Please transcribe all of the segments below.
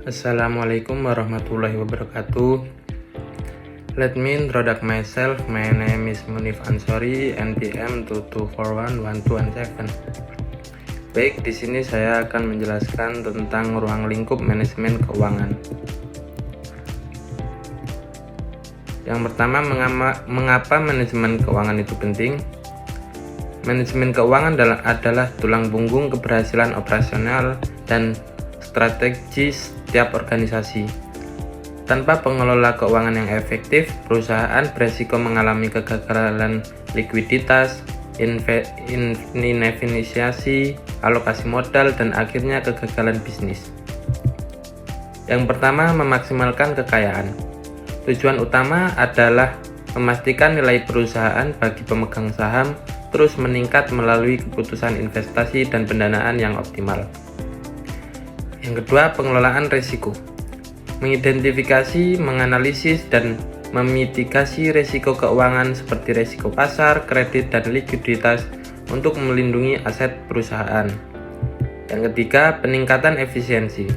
Assalamualaikum warahmatullahi wabarakatuh. Let me introduce myself. My name is Munif Ansori, NPM 2241117. Baik, di sini saya akan menjelaskan tentang ruang lingkup manajemen keuangan. Yang pertama, mengapa manajemen keuangan itu penting? Manajemen keuangan adalah tulang punggung keberhasilan operasional dan strategis setiap organisasi. Tanpa pengelola keuangan yang efektif, perusahaan beresiko mengalami kegagalan likuiditas, inefisiensi, alokasi modal, dan akhirnya kegagalan bisnis. Yang pertama, memaksimalkan kekayaan. Tujuan utama adalah memastikan nilai perusahaan bagi pemegang saham terus meningkat melalui keputusan investasi dan pendanaan yang optimal. Yang kedua, pengelolaan risiko. Mengidentifikasi, menganalisis, dan memitigasi risiko keuangan seperti risiko pasar, kredit, dan likuiditas untuk melindungi aset perusahaan. Yang ketiga, peningkatan efisiensi.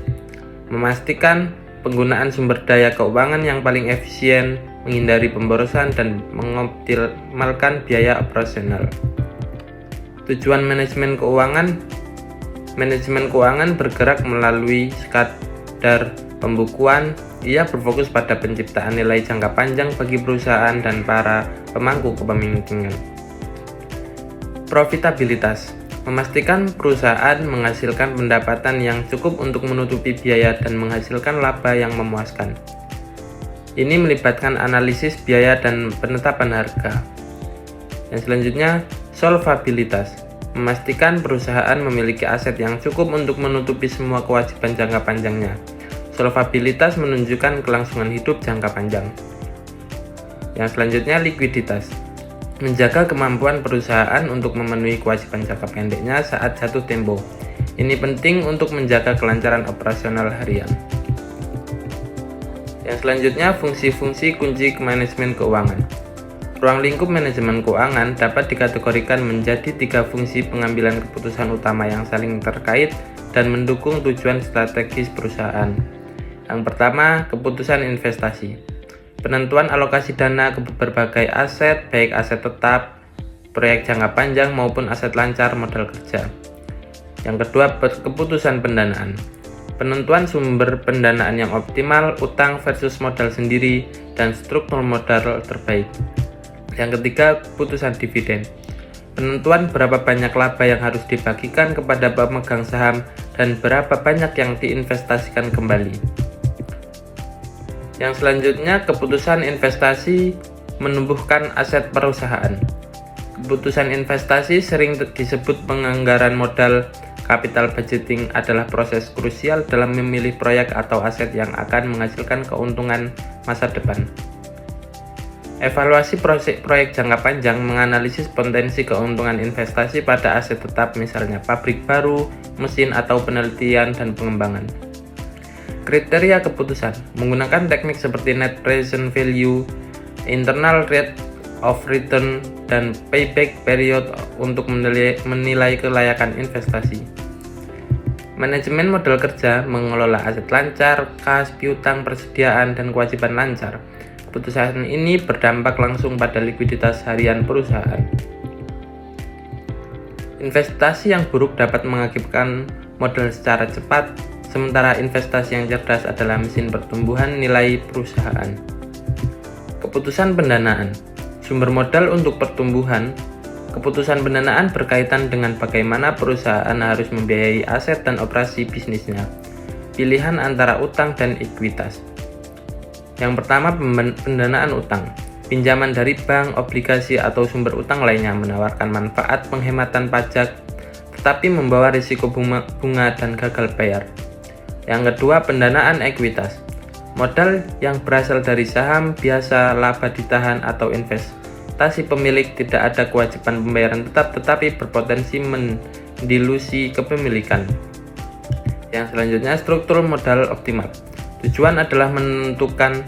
Memastikan penggunaan sumber daya keuangan yang paling efisien, menghindari pemborosan, dan mengoptimalkan biaya operasional. Tujuan manajemen keuangan bergerak melalui kadar pembukuan. Ia berfokus pada penciptaan nilai jangka panjang bagi perusahaan dan para pemangku kepemimpinan. Profitabilitas. Memastikan perusahaan menghasilkan pendapatan yang cukup untuk menutupi biaya dan menghasilkan laba yang memuaskan. Ini melibatkan analisis biaya dan penetapan harga. Yang selanjutnya, solvabilitas. Memastikan perusahaan memiliki aset yang cukup untuk menutupi semua kewajiban jangka panjangnya. Solvabilitas menunjukkan kelangsungan hidup jangka panjang. Yang selanjutnya, likuiditas. Menjaga kemampuan perusahaan untuk memenuhi kewajiban jangka pendeknya saat jatuh tempo. Ini penting untuk menjaga kelancaran operasional harian. Yang selanjutnya, fungsi-fungsi kunci manajemen keuangan. Ruang lingkup manajemen keuangan dapat dikategorikan menjadi 3 fungsi pengambilan keputusan utama yang saling terkait dan mendukung tujuan strategis perusahaan. Yang pertama, keputusan investasi. Penentuan alokasi dana ke berbagai aset, baik aset tetap, proyek jangka panjang maupun aset lancar modal kerja. Yang kedua, keputusan pendanaan. Penentuan sumber pendanaan yang optimal, utang versus modal sendiri, dan struktur modal terbaik. Yang ketiga, keputusan dividen. Penentuan berapa banyak laba yang harus dibagikan kepada pemegang saham dan berapa banyak yang diinvestasikan kembali. Yang selanjutnya, keputusan investasi menumbuhkan aset perusahaan. Keputusan investasi sering disebut penganggaran modal. Capital budgeting adalah proses krusial dalam memilih proyek atau aset yang akan menghasilkan keuntungan masa depan. Evaluasi proyek jangka panjang menganalisis potensi keuntungan investasi pada aset tetap, misalnya pabrik baru, mesin, atau penelitian dan pengembangan. Kriteria keputusan menggunakan teknik seperti net present value, internal rate of return, dan payback period untuk menilai kelayakan investasi. Manajemen modal kerja mengelola aset lancar, kas, piutang, persediaan, dan kewajiban lancar. Keputusan ini berdampak langsung pada likuiditas harian perusahaan. Investasi yang buruk dapat mengakibatkan modal secara cepat, sementara investasi yang cerdas adalah mesin pertumbuhan nilai perusahaan. Keputusan pendanaan. Sumber modal untuk pertumbuhan. Keputusan pendanaan berkaitan dengan bagaimana perusahaan harus membiayai aset dan operasi bisnisnya. Pilihan antara utang dan ekuitas. Yang pertama, pendanaan utang. Pinjaman dari bank, obligasi, atau sumber utang lainnya menawarkan manfaat penghematan pajak, tetapi membawa risiko bunga dan gagal bayar. Yang kedua, pendanaan ekuitas. Modal yang berasal dari saham, biasa laba ditahan, atau investasi pemilik tidak ada kewajiban pembayaran tetap, tetapi berpotensi mendilusi kepemilikan. Yang selanjutnya, struktur modal optimal. Tujuan adalah menentukan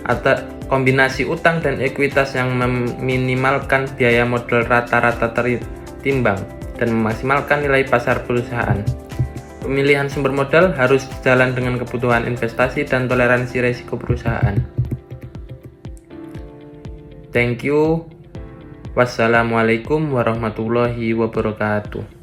atau kombinasi utang dan ekuitas yang meminimalkan biaya modal rata-rata tertimbang dan memaksimalkan nilai pasar perusahaan. Pemilihan sumber modal harus sejalan dengan kebutuhan investasi dan toleransi risiko perusahaan. Thank you. Wassalamualaikum warahmatullahi wabarakatuh.